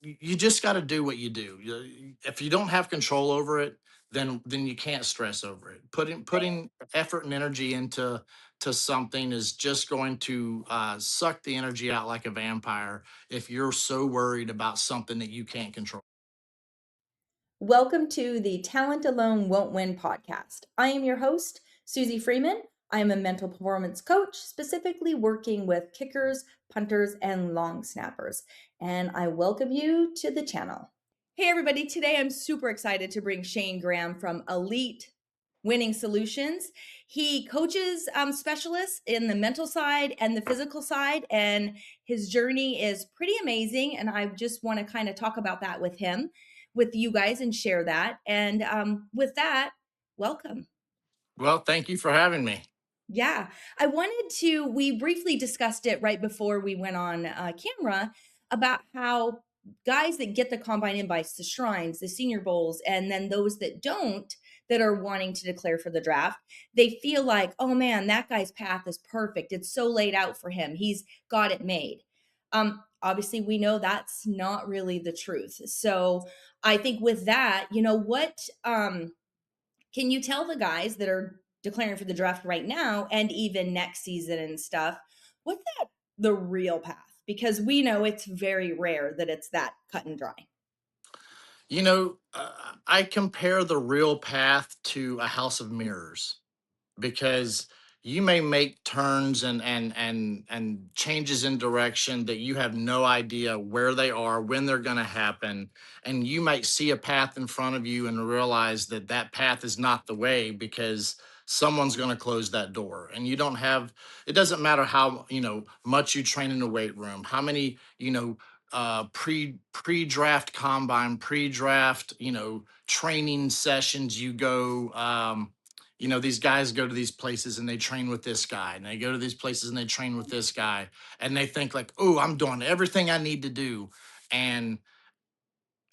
you just got to do what you do. If you don't have control over it, then you can't stress over it. Putting effort and energy into something is just going to suck the energy out like a vampire if you're so worried about something that you can't control. Welcome to the Talent Alone Won't Win podcast. I am your host, Suzi Freeman. I am a mental performance coach, specifically working with kickers, punters, and long snappers. And I welcome you to the channel. Hey, everybody. Today I'm super excited to bring Shayne Graham from Elite Winning Solutions. He coaches specialists in the mental side and the physical side, and his journey is pretty amazing. And I just want to kind of talk about that with him, with you guys, and share that. And with that, welcome. Well, thank you for having me. Yeah, we briefly discussed it right before we went on camera about how guys that get the combine invites, the shrines, the senior bowls, and then those that don't, that are wanting to declare for the draft, they feel like, oh man, that guy's path is perfect. It's so laid out for him. He's got it made. Obviously, we know that's not really the truth. So I think with that, can you tell the guys that are declaring for the draft right now and even next season and stuff, what's that the real path? Because we know it's very rare that it's that cut and dry. I compare the real path to a house of mirrors because you may make turns and changes in direction that you have no idea where they are, when they're going to happen, and you might see a path in front of you and realize that that path is not the way because someone's going to close that door. And you don't have, it doesn't matter how much you train in the weight room, how many pre-draft combine, pre-draft training sessions you go. These guys go to these places and they train with this guy, and they go to these places and they train with this guy, and they think like, oh, I'm doing everything I need to do. And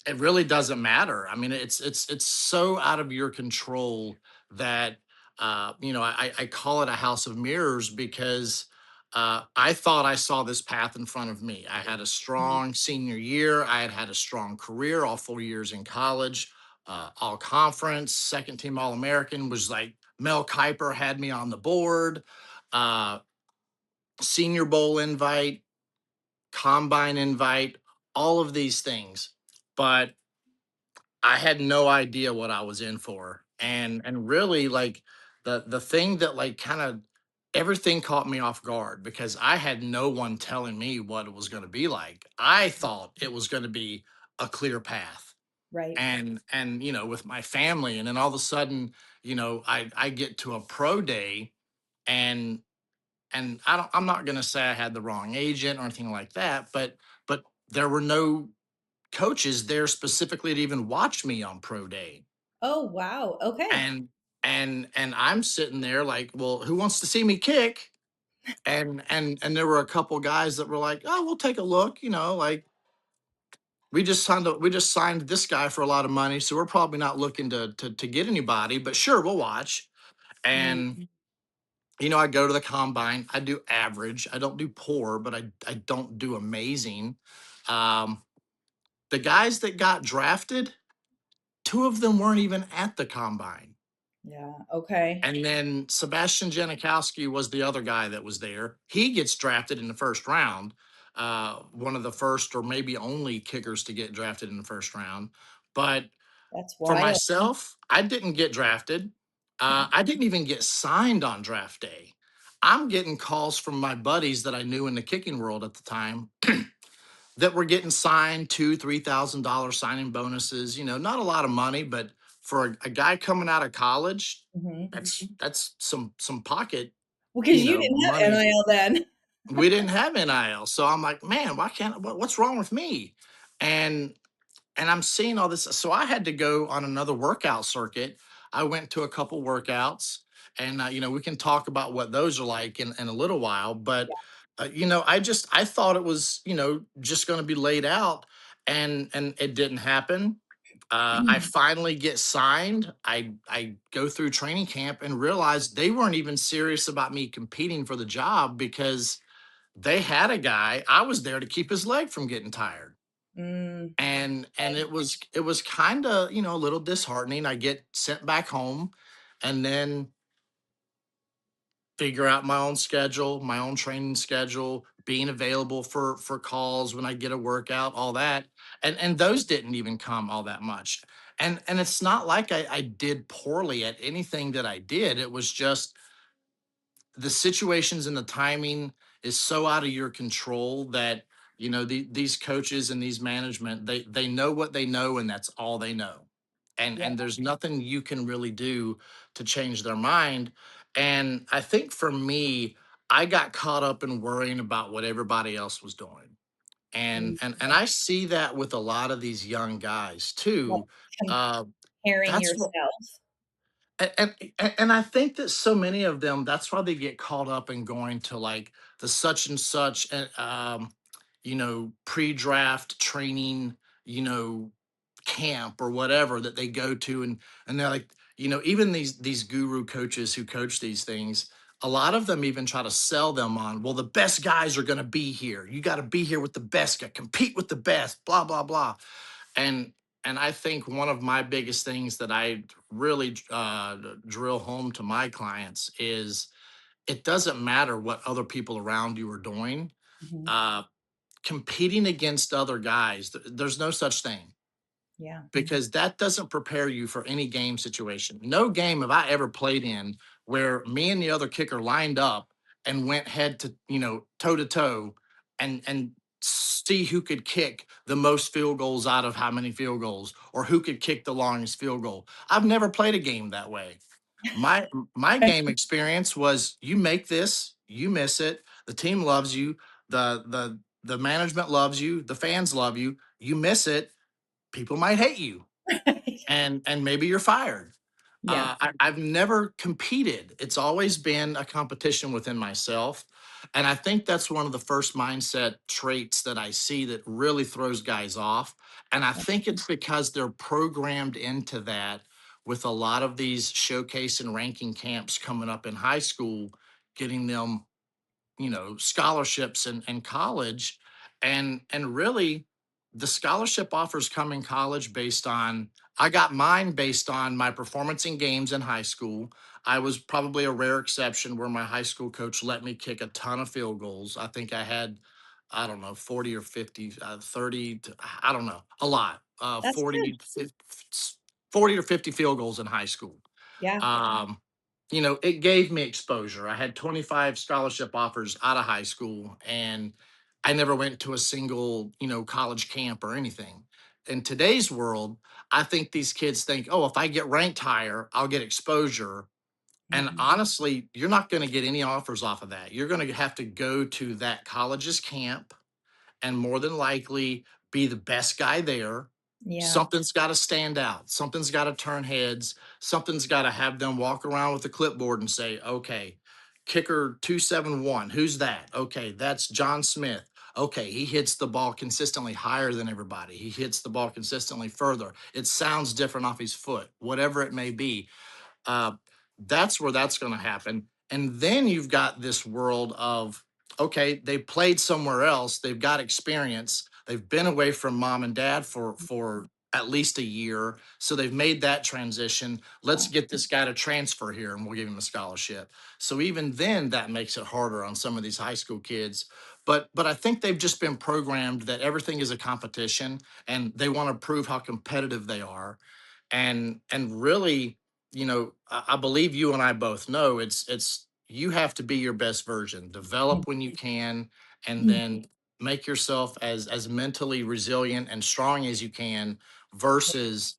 it really doesn't matter. I mean, it's so out of your control that I call it a house of mirrors because I thought I saw this path in front of me. I had a Mhm. strong senior year. I had had a strong career, all 4 years in college, all conference, second team All American. Was like Mel Kiper had me on the board. Uh, Senior Bowl invite, combine invite, all of these things, but I had no idea what I was in for. And really like the thing that like kind of everything caught me off guard because I had no one telling me what it was going to be like. I thought it was going to be a clear path. Right. And with my family, and then all of a sudden, I get to a pro day, and I'm not going to say I had the wrong agent or anything like that, but there were no coaches there specifically to even watch me on pro day. Oh, wow. Okay. And and and I'm sitting there like, well, who wants to see me kick? And there were a couple guys that were like, oh, we'll take a look, like we just signed this guy for a lot of money, so we're probably not looking to get anybody, but sure, we'll watch. And Mm, I go to the combine. I do average. I don't do poor, but I don't do amazing. um the guys that got drafted, two of them weren't even at the combine. yeah. Okay. And then Sebastian Janikowski was the other guy that was there. He gets drafted in the first round, one of the first or maybe only kickers to get drafted in the first round. But That's for wild. myself, I didn't get drafted. I didn't even get signed on draft day. I'm getting calls from my buddies that I knew in the kicking world at the time that were getting signed, $2,000, $3,000 signing bonuses. Not a lot of money, but for a guy coming out of college, Mhm. that's some pocket, Well, because you didn't have money. NIL then. We didn't have NIL, so I'm like, man, what's wrong with me? And I'm seeing all this, so I had to go on another workout circuit. I went to a couple workouts, and we can talk about what those are like in a little while. But I thought it was just going to be laid out, and it didn't happen. I finally get signed. I go through training camp and realize they weren't even serious about me competing for the job because they had a guy. I was there to keep his leg from getting tired. Mm, And it was kind of, a little disheartening. I get sent back home and then figure out my own schedule, my own training schedule, being available for calls when I get a workout, all that. And those didn't even come all that much. And it's not like I did poorly at anything that I did. It was just the situations and the timing is so out of your control that these coaches and these management, they know what they know, and that's all they know. yeah. And there's nothing you can really do to change their mind. And I think for me, I got caught up in worrying about what everybody else was doing. Mm, And I see that with a lot of these young guys like too. uh comparing that's what yourself. and I think that so many of them, that's why they get caught up in going to like the such and such, pre-draft training, you know, camp or whatever that they go to, and they're like, even these guru coaches who coach these things, a lot of them even try to sell them on, well, the best guys are going to be here. You got to be here with the best guy, compete with the best, blah blah blah. And I think one of my biggest things that I really drill home to my clients is it doesn't matter what other people around you are doing. Mhm. Uh, Competing against other guys, there's no such thing, Yeah. because that doesn't prepare you for any game situation. No game have I ever played in where me and the other kicker lined up and went head to, toe to toe, and see who could kick the most field goals out of how many field goals, or who could kick the longest field goal. I've never played a game that way. My game experience was, you make this, you miss it, the team loves you, the management loves you, the fans love you, you miss it, people might hate you, and maybe you're fired. Yeah. I've never competed. It's always been a competition within myself. And I think that's one of the first mindset traits that I see that really throws guys off. And I think it's because they're programmed into that with a lot of these showcase and ranking camps coming up in high school, getting them, scholarships and college. And really, the scholarship offers come in college based on, I got mine based on my performance in games in high school. I was probably a rare exception where my high school coach let me kick a ton of field goals. I think I had, I don't know, 40 or 50, 30 I don't know, a lot, That's good. 40 or 50 field goals in high school. Yeah. um, it gave me exposure. I had 25 scholarship offers out of high school, and I never went to a single, college camp or anything. In today's world, I think these kids think, oh, if I get ranked higher, I'll get exposure. And Mhm. honestly, you're not going to get any offers off of that. You're going to have to go to that college's camp and more than likely be the best guy there. Yeah. Something's got to stand out. Something's got to turn heads. Something's got to have them walk around with a clipboard and say, okay, kicker 271, who's that? Okay, that's John Smith. Okay, he hits the ball consistently higher than everybody. He hits the ball consistently further. It sounds different off his foot, whatever it may be. uh, that's where that's going to happen. And then you've got this world of, okay, they played somewhere else, they've got experience, they've been away from mom and dad for at least a year, so they've made that transition. Let's get this guy to transfer here and we'll give him a scholarship. So even then, that makes it harder on some of these high school kids. But I think they've just been programmed that everything is a competition, and they want to prove how competitive they are. And really, I believe you and I both know it's you have to be your best version, develop when you can, and Mhm. then make yourself as mentally resilient and strong as you can, versus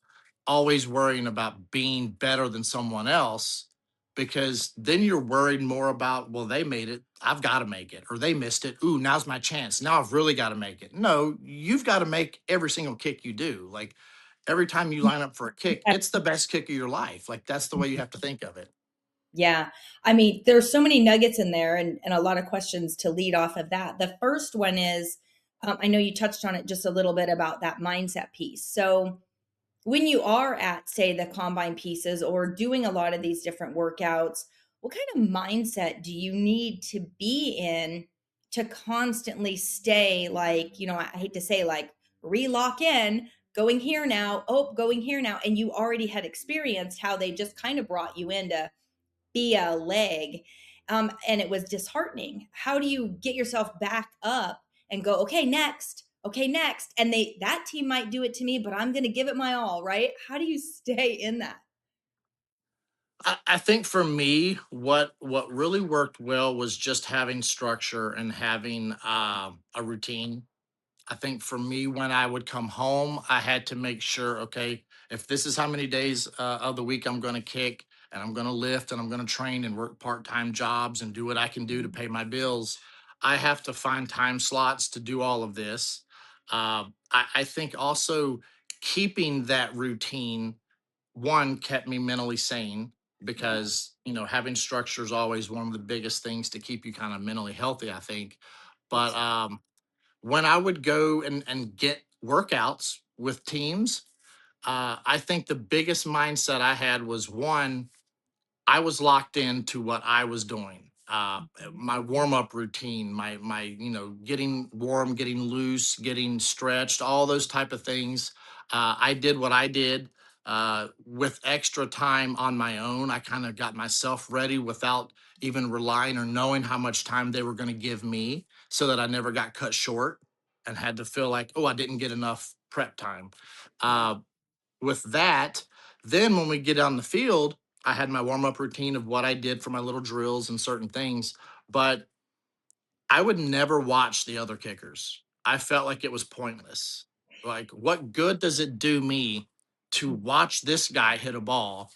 always worrying about being better than someone else, because then you're worried more about, well, they made it, I've got to make it, or they missed it, ooh, now's my chance, now I've really got to make it. No, you've got to make every single kick you do. Like, every time you line up for a kick, it's the best kick of your life. Like, that's the way you have to think of it. Yeah. I mean, there's so many nuggets in there and a lot of questions to lead off of that. The first one is I know you touched on it just a little bit about that mindset piece. So, when you are at, say, the combine pieces or doing a lot of these different workouts, what kind of mindset do you need to be in to constantly stay like, I hate to say like relock in, going here now, oh, going here now. And you already had experienced how they just kind of brought you in to be a leg. And it was disheartening. How do you get yourself back up and go, okay, next, okay, next? And that team might do it to me, but I'm going to give it my all, right? How do you stay in that? I think for me, what really worked well was just having structure and having a routine. I think for me, when I would come home, I had to make sure, okay, if this is how many days of the week I'm going to kick and I'm going to lift and I'm going to train and work part time jobs and do what I can do to pay my bills, I have to find time slots to do all of this. I think also keeping that routine, one, kept me mentally sane Yeah. because, having structure is always one of the biggest things to keep you kind of mentally healthy, I think. But Absolutely. when I would go and get workouts with teams, I think the biggest mindset I had was one, I was locked into what I was doing. My warm up routine, my getting warm, getting loose, getting stretched, all those type of things. I did what I did with extra time on my own. I kind of got myself ready without even relying or knowing how much time they were going to give me, so that I never got cut short and had to feel like, oh, I didn't get enough prep time. Yeah. Uh, with that, then when we get on the field, I had my warm up routine of what I did for my little drills and certain things, but I would never watch the other kickers. I felt like it was pointless. Like, what good does it do me to watch this guy hit a ball?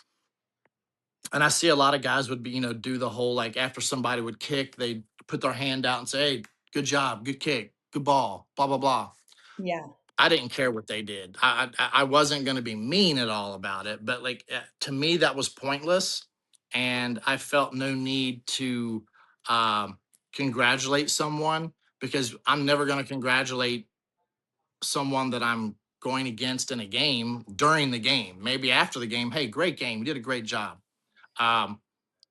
And I see a lot of guys would be, do the whole like after somebody would kick, they put their hand out and say, hey, good job, good kick, good ball, blah, blah, blah. Yeah. I didn't care what they did. I wasn't going to be mean at all about it, but like to me that was pointless, and I felt no need to um, congratulate someone because I'm never going to congratulate someone that I'm going against in a game during the game. Maybe after the game, hey, great game, you did a great job. Um,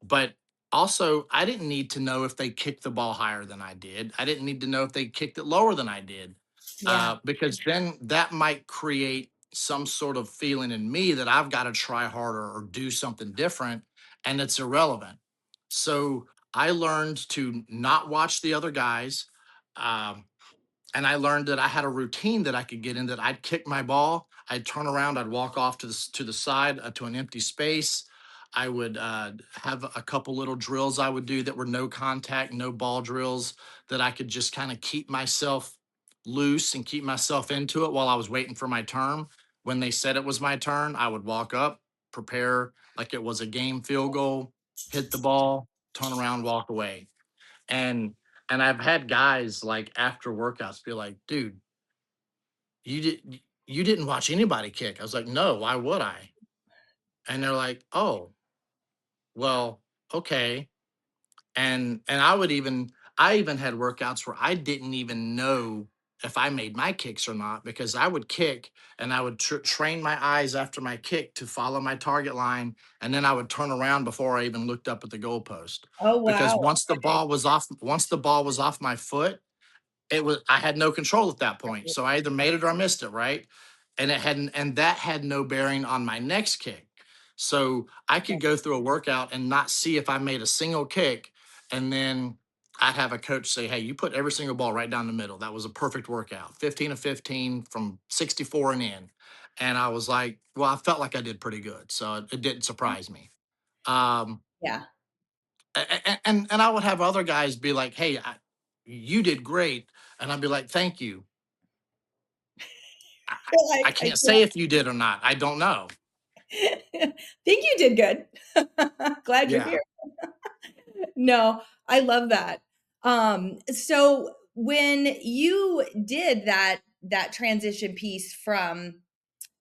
but also, I didn't need to know if they kicked the ball higher than I did. I didn't need to know if they kicked it lower than I did, Yeah. because then that might create some sort of feeling in me that I've got to try harder or do something different, and it's irrelevant. So I learned to not watch the other guys. Um, and I learned that I had a routine that I could get in, that I'd kick my ball, I'd turn around, I'd walk off to the side to an empty space. I would have a couple little drills I would do that were no contact, no ball drills, that I could just kind of keep myself loose and keep myself into it while I was waiting for my turn. When they said it was my turn, I would walk up, prepare like it was a game field goal, hit the ball, turn around, walk away. And I've had guys like after workouts be like, dude, you didn't watch anybody kick. I was like, no, why would I? And they're like, oh, well, okay. And I even had workouts where I didn't even know if I made my kicks or not, because I would kick and I would train my eyes after my kick to follow my target line, and then I would turn around before I even looked up at the goalpost. Oh, Because wow. Okay. once the ball was off my foot, it was, I had no control at that point. So I either made it or I missed it, right? And that had no bearing on my next kick. So I could go through a workout and not see if I made a single kick, and then I'd have a coach say, "Hey, you put every single ball right down the middle. That was a perfect workout. 15 of 15 from 64 and in." And I was like, "Well, I felt like I did pretty good." So it didn't surprise me. Um, Yeah. and I would have other guys be like, "Hey, you did great," and I'd be like, "Thank you." I, Feel I like I can't say if you did or not. I don't know. can't think you did good. Glad you're Yeah. here. No, I love that. So when you did that transition piece from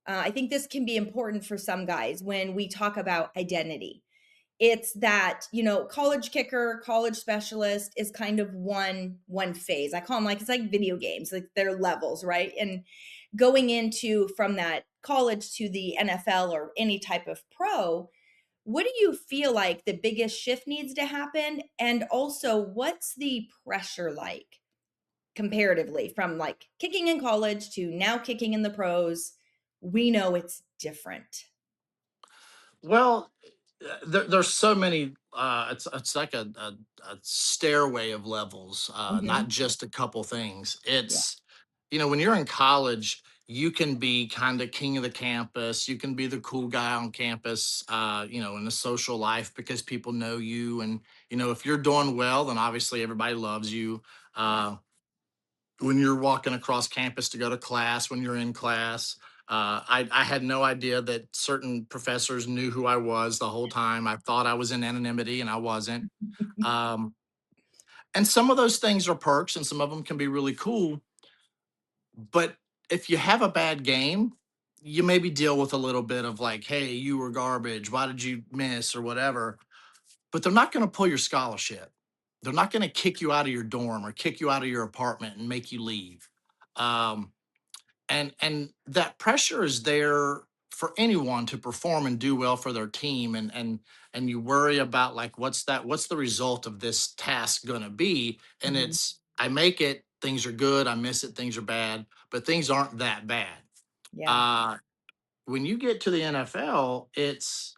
I think this can be important for some guys when we talk about identity. It's that, college kicker, college specialist is kind of one phase. I call them like it's like video games, like they're levels, right? And going into from that college to the NFL or any type of pro, what do you feel like the biggest shift needs to happen? And also, what's the pressure like? comparatively from like kicking in college to now kicking in the pros, we know it's different. Well, there's so many. It's like a stairway of levels, not Mhm. just a couple things. Yeah. It's when you're in college, you can be kind of king of the campus. You can be the cool guy on campus. In the social life because people know you, and if you're doing well, then obviously everybody loves you. Yeah. Uh, when you're walking across campus to go to class, when you're in class. I had no idea that certain professors knew who I was the whole time. I thought I was in anonymity and I wasn't. Um, and some of those things are perks and some of them can be really cool. But if you have a bad game, you maybe deal with a little bit of like, hey, you were garbage. Why did you miss or whatever? But they're not going to pull your scholarship. They're not going to kick you out of your dorm or kick you out of your apartment and make you leave. Um, and that pressure is there for anyone to perform and do well for their team, and you worry about like what's the result of this task going to be, and Mhm. it's I make it, things are good, I miss it, things are bad, but things aren't that bad. Yeah. uh when you get to the NFL, it's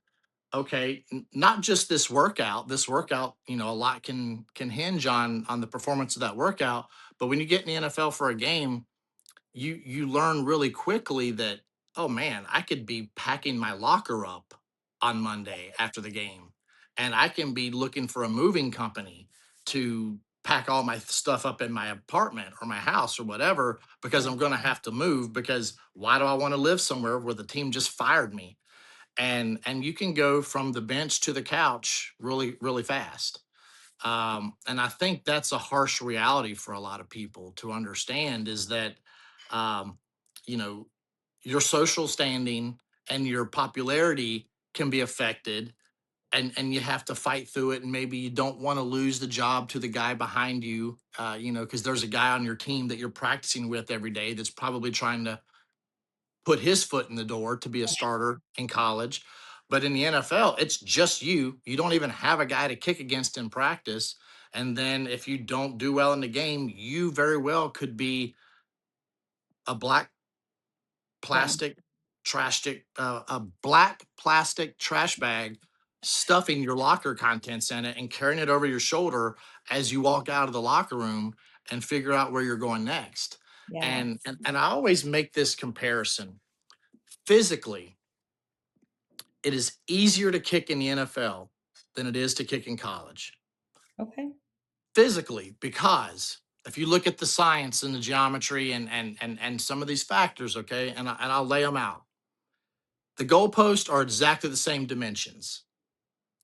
okay, not just this workout, a lot can hinge on the performance of that workout, but when you get in the NFL for a game, you learn really quickly that, oh man, I could be packing my locker up on Monday after the game, and I can be looking for a moving company to pack all my stuff up in my apartment or my house or whatever, because Yeah. I'm going to have to move, because why do I want to live somewhere where the team just fired me? And you can go from the bench to the couch really really fast. And I think that's a harsh reality for a lot of people to understand, is that, um, you know, your social standing and your popularity can be affected, and you have to fight through it. And maybe you don't want to lose the job to the guy behind you, because there's a guy on your team that you're practicing with every day that's probably trying to put his foot in the door to be a starter in college. But in the NFL, it's just you. You don't even have a guy to kick against in practice. And then if you don't do well in the game, you very well could be a black Yeah. plastic a black plastic trash bag, stuffing your locker contents in it and carrying it over your shoulder as you walk out of the locker room and figure out where you're going next. Yeah. And I always make this comparison. Physically, it is easier to kick in the NFL than it is to kick in college. Okay. Physically, because if you look at the science and the geometry and some of these factors, okay, and I'll lay them out. The goalposts are exactly the same dimensions,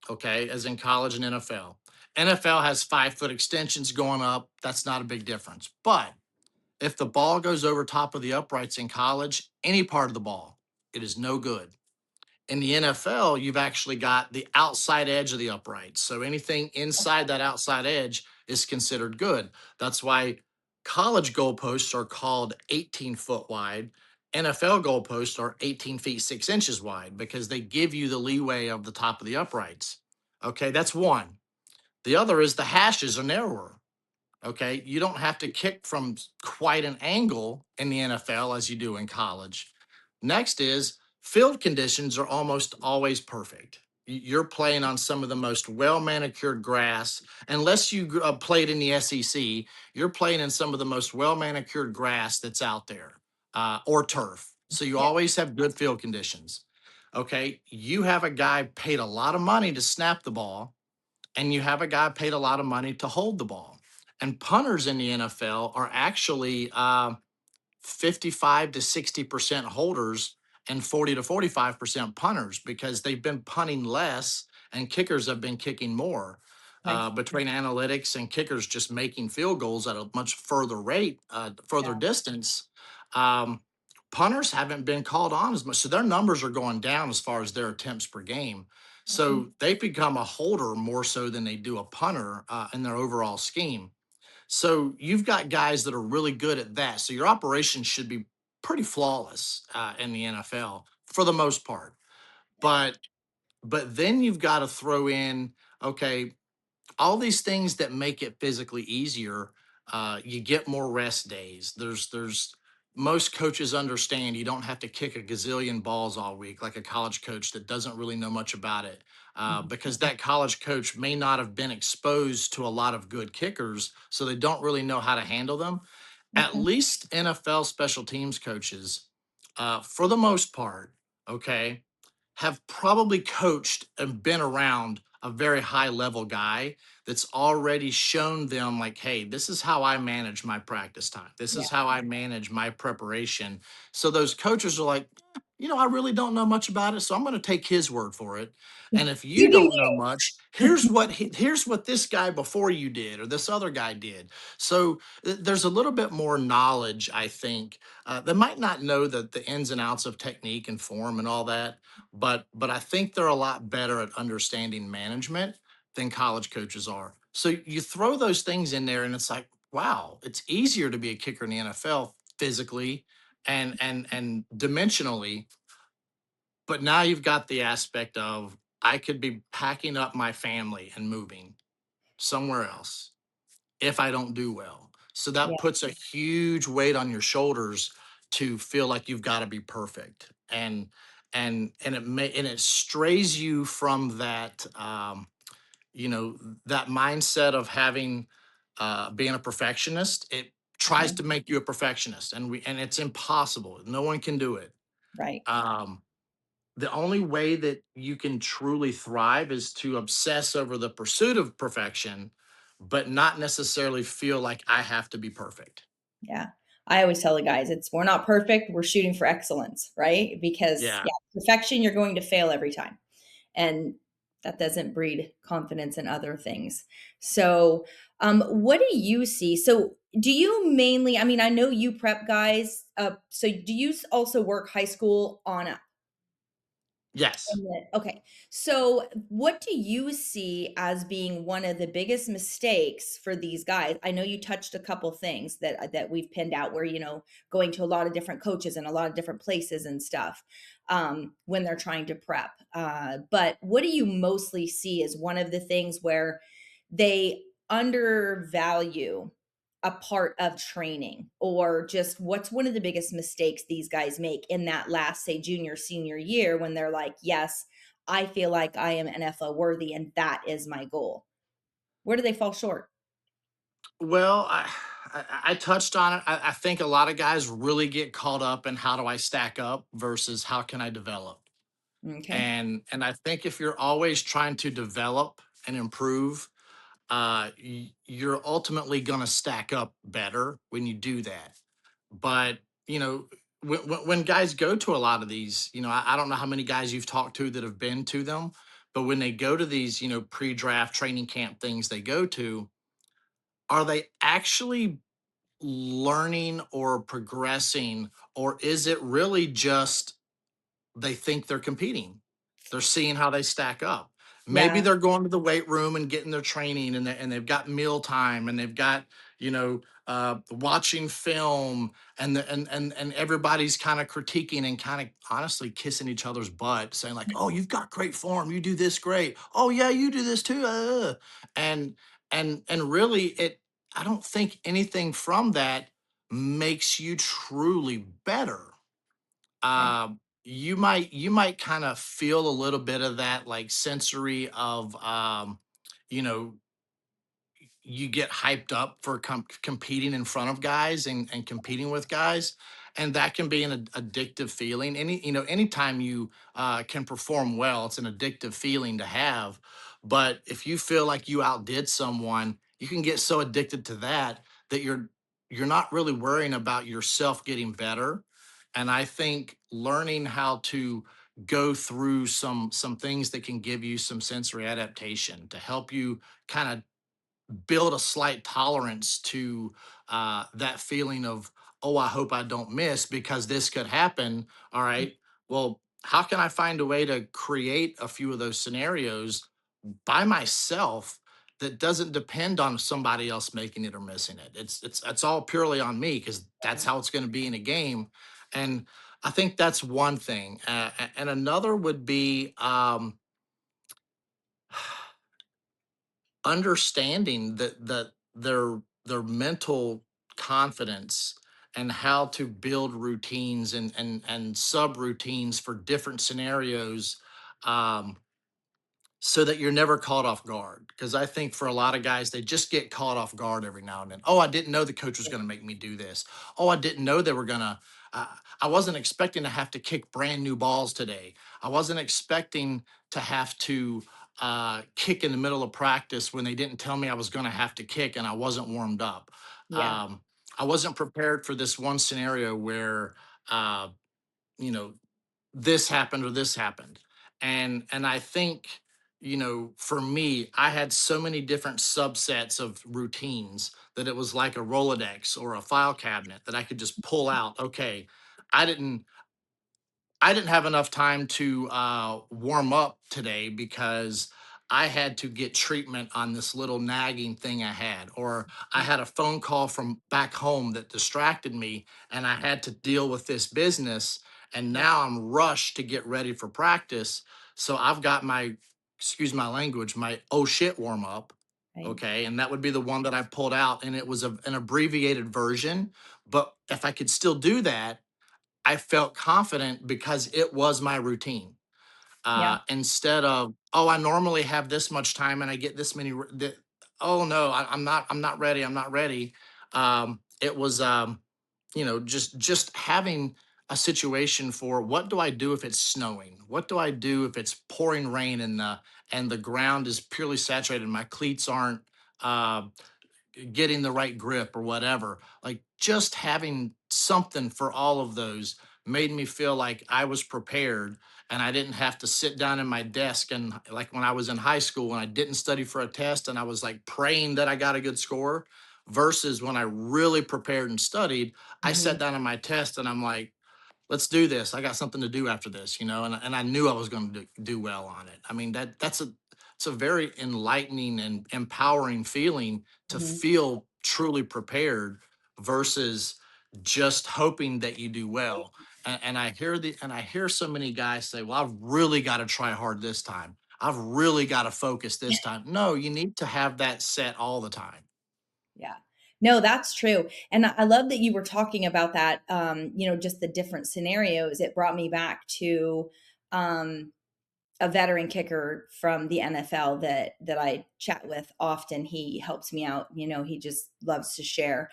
okay, as in college and NFL. NFL has 5 foot extensions going up. That's not a big difference. But if the ball goes over top of the uprights in college, any part of the ball, it is no good. In the NFL, you've actually got the outside edge of the upright. So anything inside that outside edge is considered good. That's why college goalposts are called 18-foot wide. NFL goalposts are 18 feet 6 inches wide because they give you the leeway of the top of the uprights. Okay, that's one. The other is the hashes are narrower. Okay. You don't have to kick from quite an angle in the NFL as you do in college. Next is field conditions are almost always perfect. You're playing on some of the most well manicured grass. Unless you played in the SEC, you're playing in some of the most well manicured grass that's out there, or turf. So you Yeah. always have good field conditions. Okay. You have a guy paid a lot of money to snap the ball, and you have a guy paid a lot of money to hold the ball. And punters in the NFL are actually 55 to 60% holders and 40 to 45% punters, because they've been punting less and kickers have been kicking more. Okay. Between analytics and kickers just making field goals at a much further rate, further Yeah. distance, um, punters haven't been called on as much. So their numbers are going down as far as their attempts per game. Okay. So they become a holder more so than they do a punter in their overall scheme. So you've got guys that are really good at that. So your operation should be pretty flawless in the NFL for the most part. But then you've got to throw in, okay, all these things that make it physically easier. You get more rest days. There's most coaches understand you don't have to kick a gazillion balls all week like a college coach that doesn't really know much about it, Mhm. because that college coach may not have been exposed to a lot of good kickers, so they don't really know how to handle them. At Okay. least NFL special teams coaches, for the most part, okay, have probably coached and been around a very high level guy that's already shown them, like, hey, this is how I manage my practice time. This Yeah. is how I manage my preparation. So those coaches are like, I really don't know much about it, so I'm going to take his word for it. And if you You do don't know you. much, here's what this guy before you did or this other guy did. So there's a little bit more knowledge, I think. They might not know the ins and outs of technique and form and all that, but I think they're a lot better at understanding management than college coaches are. So you throw those things in there, and it's like, wow, it's easier to be a kicker in the NFL physically and dimensionally. But now you've got the aspect of I could be packing up my family and moving somewhere else if I don't do well. So that Yeah. puts a huge weight on your shoulders to feel like you've got to be perfect. And it strays you from that mindset of having being a perfectionist. It tries Okay. to make you a perfectionist, and it's impossible. No one can do it. Right. Um, the only way that you can truly thrive is to obsess over the pursuit of perfection, but not necessarily feel like I have to be perfect. Yeah. I always tell the guys it's we're not perfect, we're shooting for excellence, right? Because Yeah. yeah, perfection, you're going to fail every time. And that doesn't breed confidence in other things. So, what do you see? So, do you mainly, I mean, I know you prep guys, so do you also work high school on up? Yes. And then okay. So, what do you see as being one of the biggest mistakes for these guys? I know you touched a couple things that we've pinned out where, going to a lot of different coaches and a lot of different places and stuff, when they're trying to prep. But what do you mostly see as one of the things where they undervalue a part of training, or just what's one of the biggest mistakes these guys make in that last, say, junior senior year when they're like, yes, I feel like I am NFL worthy and that is my goal? Where do they fall short? Well, I touched on it. I think a lot of guys really get caught up in how do I stack up versus how can I develop. Okay. And I think if you're always trying to develop and improve, you're ultimately going to stack up better when you do that. But you know, when guys go to a lot of these, I don't know how many guys you've talked to that have been to them, but when they go to these, pre-draft training camp things they go to, are they actually learning or progressing, or is it really just they think they're competing? They're seeing how they stack up. Maybe Yeah. they're going to the weight room and getting their training, and they've got meal time, and they've got watching film, and everybody's kind of critiquing and kind of honestly kissing each other's butt, saying like, "Oh, you've got great form. You do this great. Oh yeah, you do this too." And and really, I don't think anything from that makes you truly better. Okay. You might kind of feel a little bit of that like sensory of you know you get hyped up for competing in front of guys and competing with guys, and that can be an addictive feeling. Anytime you can perform well, it's an addictive feeling to have. But if you feel like you outdid someone, you can get so addicted to that that you're not really worrying about yourself getting better. And I think learning how to go through some things that can give you some sensory adaptation to help you kind of build a slight tolerance to that feeling of, oh, I hope I don't miss because this could happen. All right. Well, how can I find a way to create a few of those scenarios by myself that doesn't depend on somebody else making it or missing it? It's all purely on me because that's how it's going to be in a game. And I think that's one thing. And another would be understanding that they're their mental confidence and how to build routines and sub routines for different scenarios, um, so that you're never caught off guard. Because I think for a lot of guys, they just get caught off guard every now and then. Oh, I didn't know the coach was going to make me do this. Oh, I didn't know they were going to. I wasn't expecting to have to kick brand new balls today. I wasn't expecting to have to kick in the middle of practice when they didn't tell me I was going to have to kick and I wasn't warmed up. Yeah. I wasn't prepared for this one scenario where, uh, you know, this happened or this happened. And I think, for me, I had so many different subsets of routines that it was like a Rolodex or a file cabinet that I could just pull out. Okay, I didn't I didn't have enough time to warm up today because I had to get treatment on this little nagging thing I had, or I had a phone call from back home that distracted me, and I had to deal with this business. And Yeah. now I'm rushed to get ready for practice. So I've got my, excuse my language, my oh shit warm up. Right. Okay. And that would be the one that I pulled out, and it was an abbreviated version. But if I could still do that, I felt confident because it was my routine. Yeah. Instead of, oh, I normally have this much time and I get this many. Oh no, I'm not. I'm not ready. I'm not ready. It was, just having a situation for what do I do if it's snowing? What do I do if it's pouring rain and the ground is purely saturated? My cleats aren't. Uh, getting the right grip or whatever. Like just having something for all of those made me feel like I was prepared and I didn't have to sit down in my desk and like when I was in high school when I didn't study for a test and I was like praying that I got a good score versus when I really prepared and studied, I Hmm. sat down on my test and I'm like, let's do this. I got something to do after this, and I knew I was going to do well on it. I mean, it's a very enlightening and empowering feeling to Hmm. feel truly prepared versus just hoping that you do well. And I hear so many guys say, "Well, I've really got to try hard this time. I've really got to focus this time." No, you need to have that set all the time. Yeah. No, that's true. And I love that you were talking about that, just the different scenarios. It brought me back to um, a veteran kicker from the NFL that I chat with often. He helps me out. He just loves to share.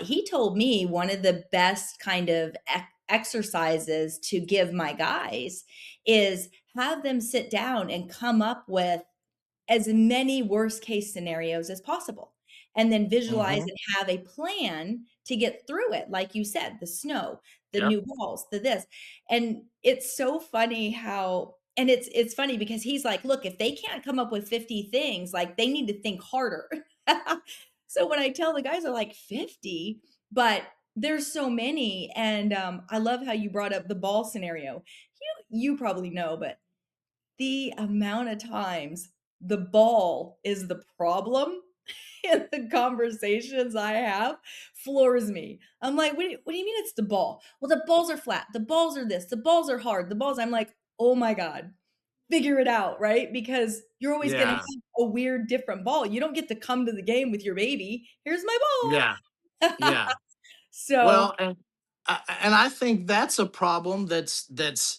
He told me one of the best kind of exercises to give my guys is have them sit down and come up with as many worst case scenarios as possible and then visualize Hmm. and have a plan to get through it like you said, the snow, the Yep. new balls, the this. And it's so funny how, and it's funny because he's like, look, if they can't come up with 50 things, like they need to think harder. So when I tell the guys are like 50, but there's so many. And I love how you brought up the ball scenario. You probably know, but the amount of times the ball is the problem in the conversations I have floors me. I'm like, what do you mean it's the ball? Well, the balls are flat. The balls are this. The balls are hard. The balls, I'm like, oh my God, figure it out, right? Because you're always going to Yeah. have a weird, different ball. You don't get to come to the game with your baby. Here's my Yeah. ball. Yeah. So, Well, and I think that's a problem that's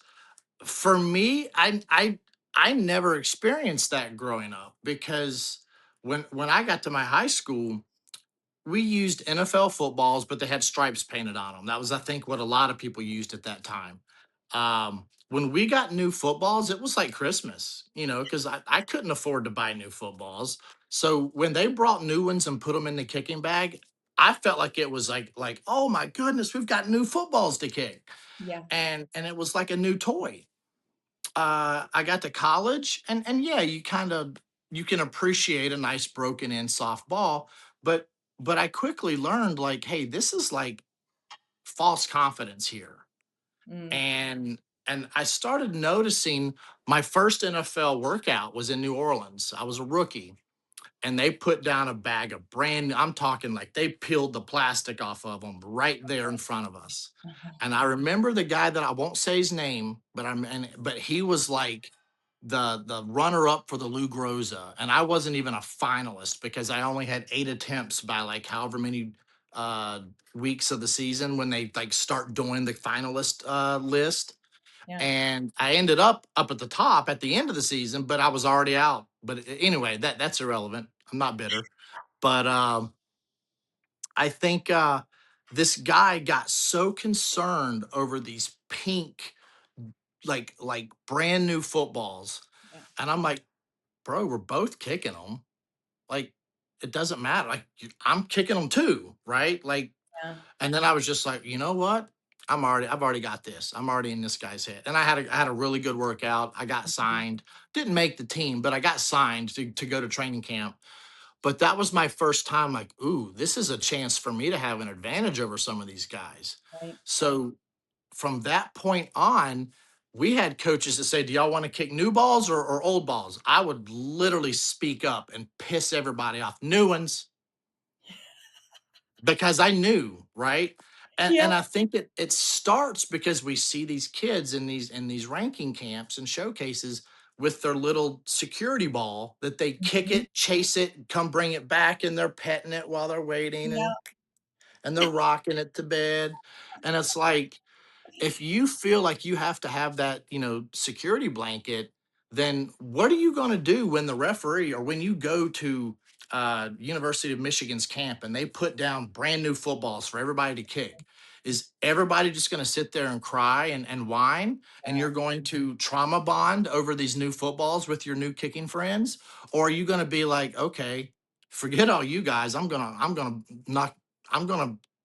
for me. I never experienced that growing up because when I got to my high school, we used NFL footballs, but they had stripes painted on them. That was, I think, what a lot of people used at that time. When we got new footballs, it was like Christmas, because I couldn't afford to buy new footballs. So when they brought new ones and put them in the kicking bag, I felt like it was like, oh my goodness, we've got new footballs to kick, yeah. and it was like a new toy. I got to college, and yeah, you can appreciate a nice broken in soft ball, but I quickly learned like, hey, this is like false confidence here, Mm. and I started noticing my first NFL workout was in New Orleans. I was a rookie, and they put down a bag of I'm talking like they peeled the plastic off of them right there in front of us. Uh-huh. And I remember the guy that I won't say his name, but but he was like the runner up for the Lou Groza, and I wasn't even a finalist because I only had 8 attempts by like however many uh, weeks of the season when they like start doing the finalist list. Yeah. And I ended up at the top at the end of the season, but I was already out. But anyway, that's irrelevant. I'm not bitter, but I think this guy got so concerned over these pink, like brand new footballs, Yeah. and I'm like, bro, we're both kicking them. Like, it doesn't matter. Like, I'm kicking them too, right? Like, Yeah. and then I was just like, you know what? I've already got this. I'm already in this guy's head. And I had a really good workout. I got Mhm. signed. Didn't make the team, but I got signed to go to training camp. But that was my first time like, ooh, this is a chance for me to have an advantage over some of these guys. Right. So from that point on, we had coaches that say, do y'all want to kick new balls or old balls? I would literally speak up and piss everybody off. New ones, because I knew, right? Yeah. And I think it starts because we see these kids in these ranking camps and showcases with their little security ball that they kick Mhm. it, chase it, come bring it back, and they're petting it while they're waiting Yeah. and they're rocking it to bed. And it's like, if you feel like you have to have that, security blanket, then what are you going to do when the referee or when you go to University of Michigan's camp and they put down brand new footballs for everybody to kick? Is everybody just going to sit there and cry and whine, and Yeah. you're going to trauma bond over these new footballs with your new kicking friends? Or are you going to be like, okay, forget all you guys. I'm gonna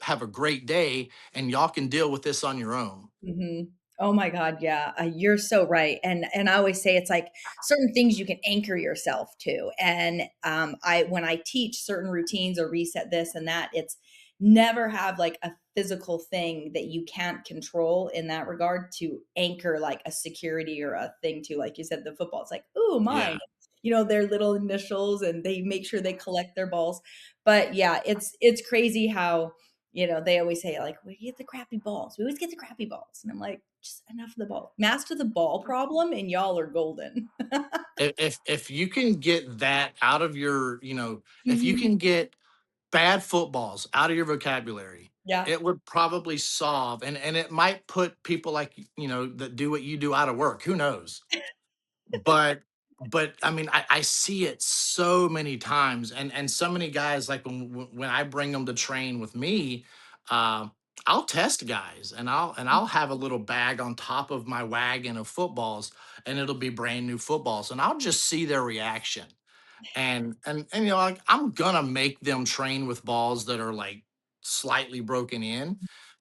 have a great day, and y'all can deal with this on your own. Mhm. Oh my god, yeah, you're so right, and I always say it's like certain things you can anchor yourself to, and, I when I teach certain routines or reset this and that, it's never have, like, a physical thing that you can't control in that regard to anchor, like, a security or a thing to, like you said, the football, it's like, "Ooh, mine," Yeah. their little initials, and they make sure they collect their balls, but yeah, it's crazy how they always say, like, "We get the crappy balls. We always get the crappy balls." And I'm like, "Just enough of the ball. Master the ball problem, and y'all are golden." If you can get that out of your, if you Mhm. can get bad footballs out of your vocabulary, Yeah. it would probably solve, and it might put people like, that do what you do out of work. Who knows? But I mean, I see it so many times, and so many guys like when I bring them to train with me, uh, I'll test guys, and I'll have a little bag on top of my wagon of footballs, and it'll be brand new footballs, and I'll just see their reaction. And like, I'm gonna make them train with balls that are like slightly broken in,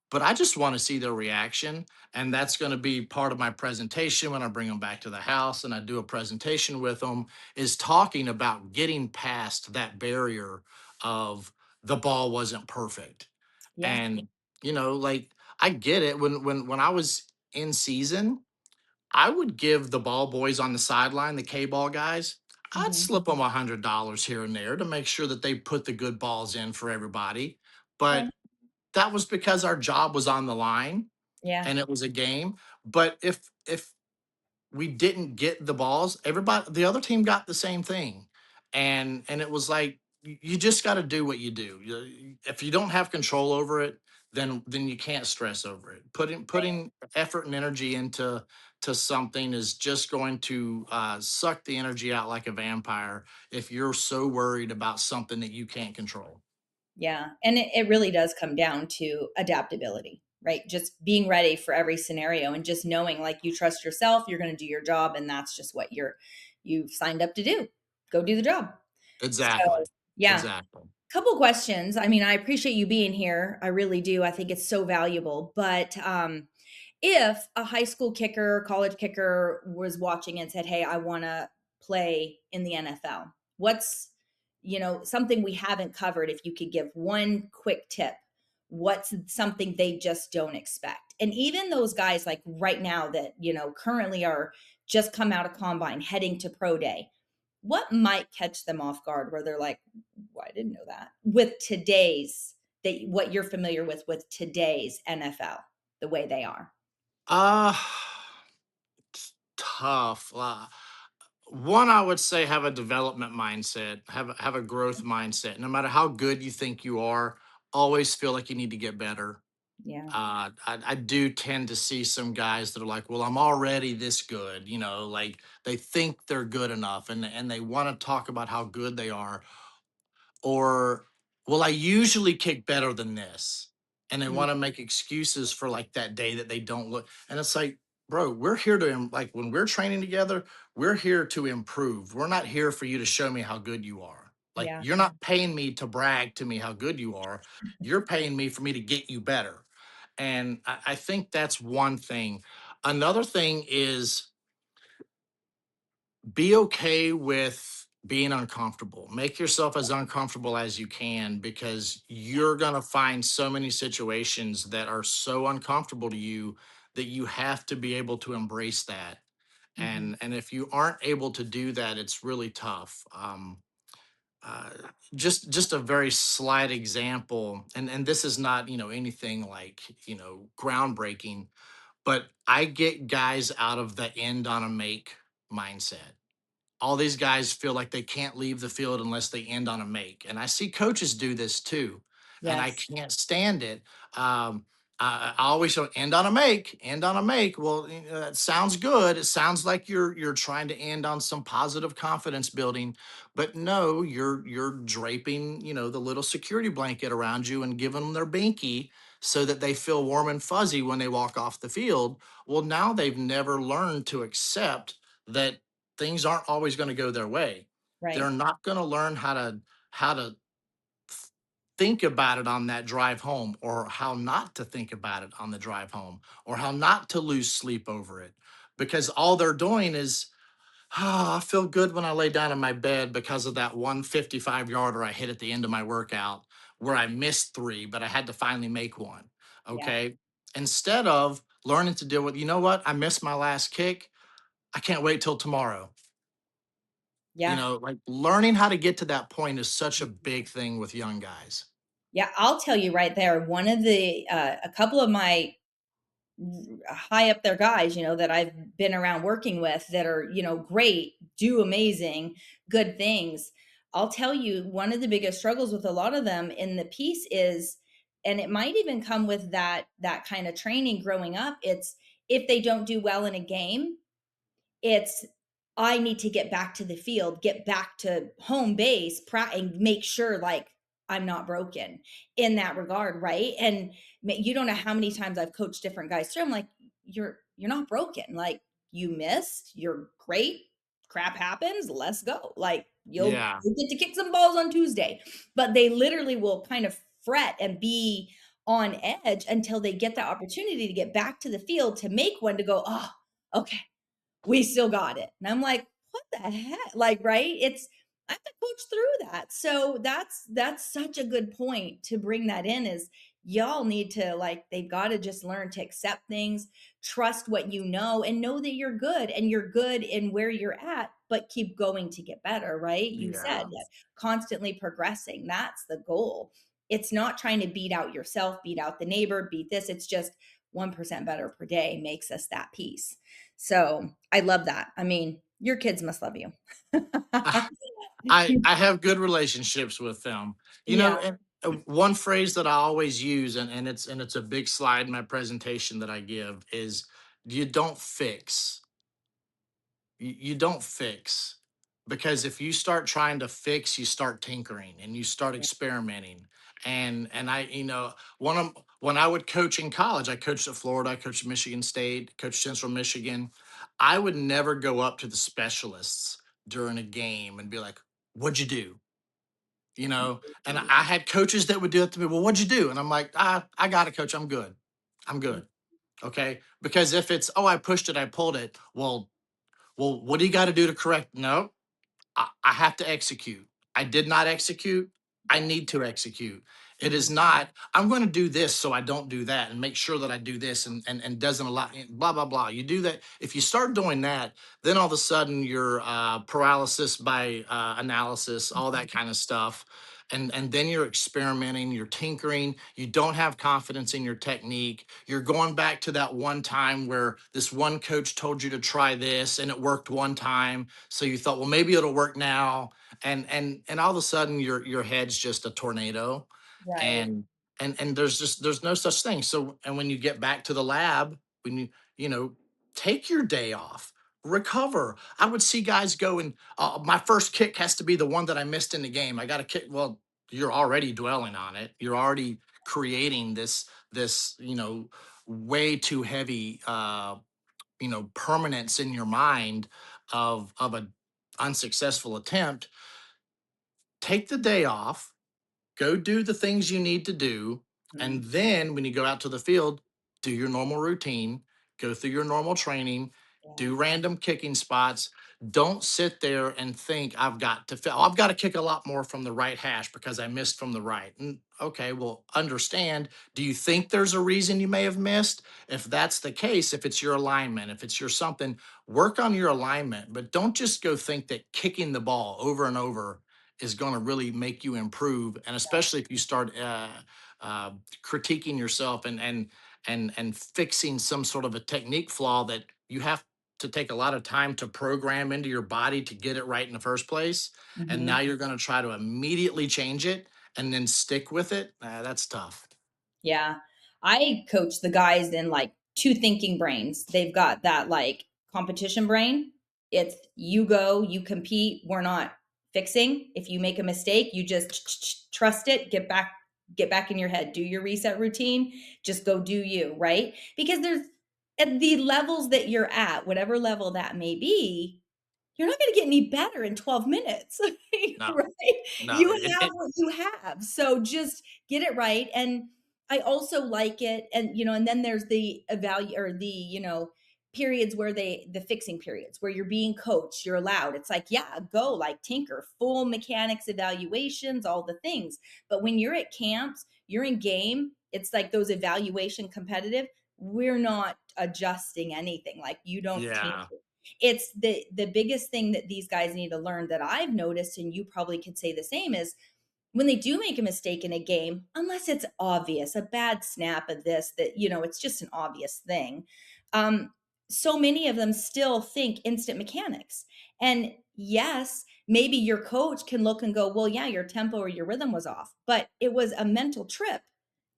but I just want to see their reaction. And that's going to be part of my presentation when I bring them back to the house and I do a presentation with them, is talking about getting past that barrier of the ball wasn't perfect. Yeah. And like, I get it. When I was in season, I would give the ball boys on the sideline, the K ball guys, I'd Mhm. slip them $100 here and there to make sure that they put the good balls in for everybody. But Okay. that was because our job was on the line Yeah. and it was a game. But if we didn't get the balls, everybody, the other team got the same thing. And it was like, you just got to do what you do. If you don't have control over it, then you can't stress over it. Putting effort and energy into something is just going to suck the energy out like a vampire if you're so worried about something that you can't control. Yeah, and it really does come down to adaptability, right? Just being ready for every scenario and just knowing, like, you trust yourself, you're gonna do your job, and that's just what you've signed up to do. Go do the job. Exactly. So, yeah. Exactly. Couple questions. I mean, I appreciate you being here. I really do. I think it's so valuable. But if a high school kicker, college kicker was watching and said, "Hey, I want to play in the NFL," what's something we haven't covered? If you could give one quick tip, what's something they just don't expect? And even those guys, like right now, that currently are just come out of combine, heading to pro day, what might catch them off guard where they're like, well, I didn't know that. With today's what you're familiar with today's NFL, the way they are. Uh tough. One, I would say have a development mindset, have a growth mindset. No matter how good you think you are, always feel like you need to get better. Yeah. I do tend to see some guys that are like, well, I'm already this good, like they think they're good enough, and they want to talk about how good they are, or well, I usually kick better than this, and they Mm, want to make excuses for like that day that they don't look. And it's like, bro, we're here to like when we're training together, we're here to improve. We're not here for you to show me how good you are. Like, yeah. you're not paying me to brag to me how good you are. You're paying me for me to get you better. And I think that's one thing. Another thing is be okay with being uncomfortable. Make yourself as uncomfortable as you can, because you're going to find so many situations that are so uncomfortable to you that you have to be able to embrace that. Hmm. And if you aren't able to do that, it's really tough. Uh, just a very slight example, and this is not anything like groundbreaking, but I get guys out of the end on a make mindset. All these guys feel like they can't leave the field unless they end on a make. And I see coaches do this too. And I Yes. can't stand it. I always go end on a make, end on a make. Well, that sounds good. It sounds like you're trying to end on some positive confidence building, but no, you're draping, the little security blanket around you and giving them their binky so that they feel warm and fuzzy when they walk off the field. Well, now they've never learned to accept that things aren't always going to go their way. They're Right. not going to learn how to think about it on that drive home, or how not to think about it on the drive home, or how not to lose sleep over it, because all they're doing is, I feel good when I lay down in my bed because of that 155 yarder I hit at the end of my workout where I missed three, but I had to finally make one. Yeah. Okay. Instead of learning to deal with, you know what? I missed my last kick. I can't wait till tomorrow. Yeah. Like learning how to get to that point is such a big thing with young guys. Yeah. I'll tell you right there, one of a couple of my high up there guys, that I've been around working with that are, great, do amazing, good things. I'll tell you, one of the biggest struggles with a lot of them in the piece is, and it might even come with that kind of training growing up, it's if they don't do well in a game, it's I need to get back to the field, get back to home base, and make sure like I'm not broken in that regard, right? And you don't know how many times I've coached different guys through. I'm like, you're not broken. Like you missed, you're great. Crap happens. Let's go. Like Yeah. you'll get to kick some balls on Tuesday, but they literally will kind of fret and be on edge until they get the opportunity to get back to the field to make one to go, oh, okay, we still got it. And I'm like, what the heck? Like, right? I have to coach through that. So that's such a good point to bring that in is y'all need to like they've got to just learn to accept things, trust what you know, and know that you're good and you're good in where you're at, but keep going to get better, right? You said Yeah. that constantly progressing. That's the goal. It's not trying to beat out yourself, beat out the neighbor, beat this. It's just 1% better per day makes us that piece. So I love that. I mean, your kids must love you. I have good relationships with them. Yeah, And one phrase that I always use, and it's a big slide in my presentation that I give, is you don't fix. You don't fix, because if you start trying to fix, you start tinkering and you start yeah, experimenting. And I, one of when I would coach in college, I coached at Florida, I coached at Michigan State, coached Central Michigan. I would never go up to the specialists during a game and be like, "What'd you do?" And I had coaches that would do it to me. Well, what'd you do? And I'm like, I got it, coach. I'm good. I'm good. Okay. Because if it's, oh, I pushed it, I pulled it. Well, what do you got to do to correct? No, I have to execute. I did not execute. I yeah. need to execute. It is Mhm. not, I'm going to do this so I don't do that and make sure that I do this and doesn't allow, blah, blah, blah. You do that. If you start doing that, then all of a sudden you're paralysis by analysis, all that kind of stuff. and then you're experimenting, you're tinkering, you don't have confidence in your technique, you're going back to that one time where this one coach told you to try this and it worked one time, so you thought, well, maybe it'll work now, and all of a sudden your head's just a tornado, Right. and and there's no such thing. So and when you get back to the lab, when you know take your day off, recover. I would see guys go and my first kick has to be the one that I missed in the game. I got to kick. Well, you're already dwelling on it. You're already creating this way too heavy permanence in your mind of a unsuccessful attempt. Take the day off, go do the things you need to do. And Mhm. then when you go out to the field, do your normal routine, go through your normal training, Yeah. do random kicking spots. Don't sit there and think I've got to kick a lot more from the right hash because I missed from the right. Okay, well, understand. Do you think there's a reason you may have missed? If that's the case, if it's your alignment, if it's your something, work on your alignment, but don't just go think that kicking the ball over and over is going to really make you improve, and especially if you start uh, critiquing yourself and fixing some sort of a technique flaw that you have to take a lot of time to program into your body to get it right in the first place, and now Mhm. you're going to try to immediately change it and then stick with it. That's tough. Yeah. I coach the guys in like two thinking brains. They've got that like competition brain. It's you go, you compete. We're not fixing. If you make a mistake, you just trust it, get back in your head, do your reset routine, just go do you, right? Because there's at the levels that you're at, whatever level that may be, you're not gonna get any better in 12 minutes, No, right? no, You have what you have, so just get it right, and I also like it and, and then there's the evalu or the, periods where the fixing periods where you're being coached, you're allowed. It's like, yeah, go, like, tinker, full mechanics evaluations, all the things, but when you're at camps, you're in game, it's like those evaluation competitive, we're not adjusting anything, like, you don't yeah, tinker. It's the biggest thing that these guys need to learn that I've noticed, and you probably could say the same, is when they do make a mistake in a game, unless it's obvious, a bad snap of this, that, it's just an obvious thing. Um, so many of them still think instant mechanics. And yes, maybe your coach can look and go, well, yeah, your tempo or your rhythm was off, but it was a mental trip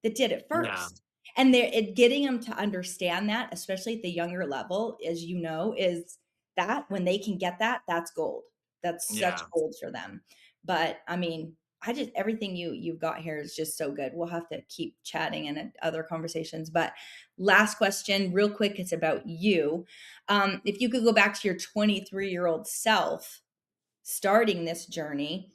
that did it yeah, first. And getting them to understand that, especially at the younger level, as you know, is that when they can get that, that's gold. That's such yeah. gold for them. But I mean, I just everything you've got here is just so good. We'll have to keep chatting in other conversations. But last question, real quick, it's about you. If you could go back to your 23-year-old self starting this journey,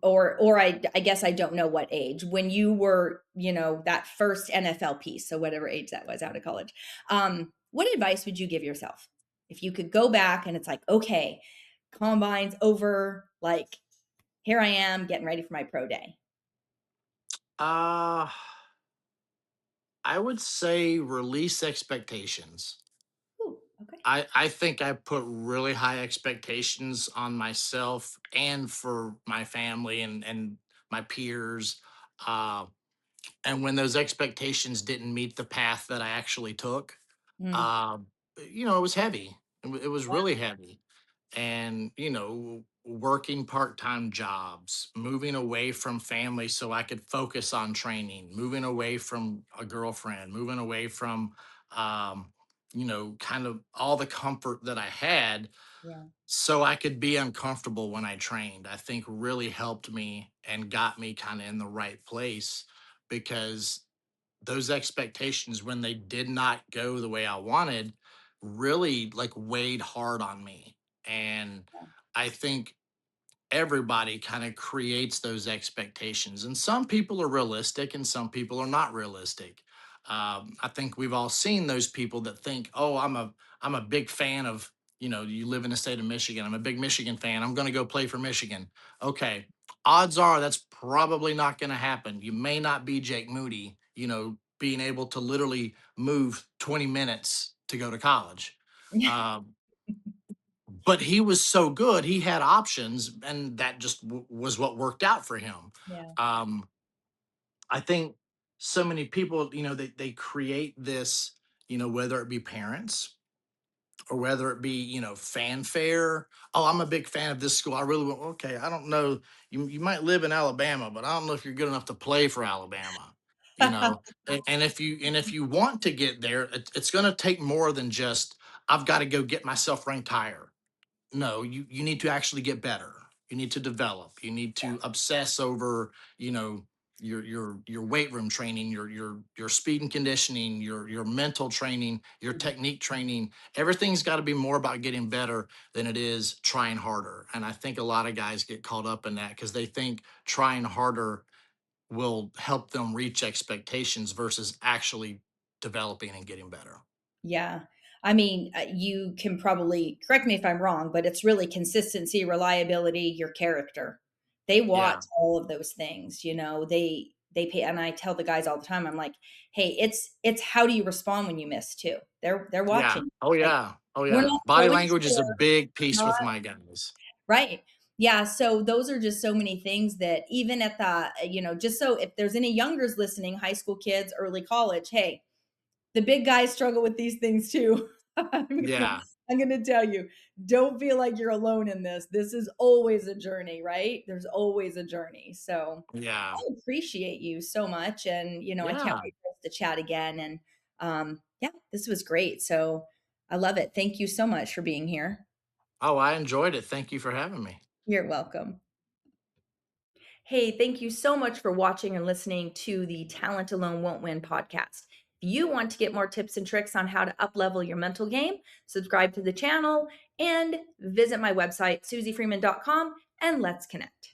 or I guess I don't know what age, when you were, that first NFL piece, so whatever age that was out of college, what advice would you give yourself if you could go back and it's like, okay, combine's over, like here I am getting ready for my pro day. uh I would say release expectations. Ooh, okay. I think I put really high expectations on myself and for my family and my peers. Uh, and when those expectations didn't meet the path that I actually took, Mm, uh, it was heavy. It was yeah, really heavy. And, working part time jobs, moving away from family so I could focus on training, moving away from a girlfriend, moving away from, kind of all the comfort that I had yeah, so I could be uncomfortable when I trained, I think really helped me and got me kind of in the right place because those expectations, when they did not go the way I wanted, really like weighed hard on me. And yeah, I think everybody kind of creates those expectations, and some people are realistic and some people are not realistic. I think we've all seen those people that think, oh, I'm a big fan of, you live in the state of Michigan, I'm a big Michigan fan, I'm going to go play for Michigan. Okay, odds are that's probably not going to happen. You may not be Jake Moody, being able to literally move 20 minutes to go to college. um, but he was so good, he had options, and that just was what worked out for him. Yeah. Um, I think so many people, they create this, whether it be parents or whether it be, fanfare. Oh, I'm a big fan of this school. I really want, okay, I don't know. You might live in Alabama, but I don't know if you're good enough to play for Alabama. And if you want to get there, it's going to take more than just I've got to go get myself ranked higher. No, you need to actually get better. You need to develop. You need to obsess over, you know, your weight room training, your speed and conditioning, your mental training, your technique training. Everything's got to be more about getting better than it is trying harder. And I think a lot of guys get caught up in that because they think trying harder will help them reach expectations versus actually developing and getting better. Yeah. I mean, you can probably correct me if I'm wrong, but it's really consistency, reliability, your character. They watch Yeah. all of those things, they pay, and I tell the guys all the time, I'm like, "Hey, it's how do you respond when you miss too?" They're Yeah. watching. Oh Like, yeah. Oh we're yeah. not Body fully language is a sure, big piece not with my guys. right. Yeah, so those are just so many things that even at the, just so if there's any youngers listening, high school kids, early college, hey, the big guys struggle with these things too. I'm gonna, Yeah. I'm gonna tell you, don't feel like you're alone in this. This is always a journey, right? There's always a journey. So Yeah. I appreciate you so much. And, I can't Yeah. wait for us to chat again. And yeah, this was great. So I love it. Thank you so much for being here. Oh, I enjoyed it. Thank you for having me. You're welcome. Hey, thank you so much for watching and listening to the Talent Alone Won't Win podcast. If you want to get more tips and tricks on how to uplevel your mental game, subscribe to the channel and visit my website, SuziFreeman.com, and let's connect.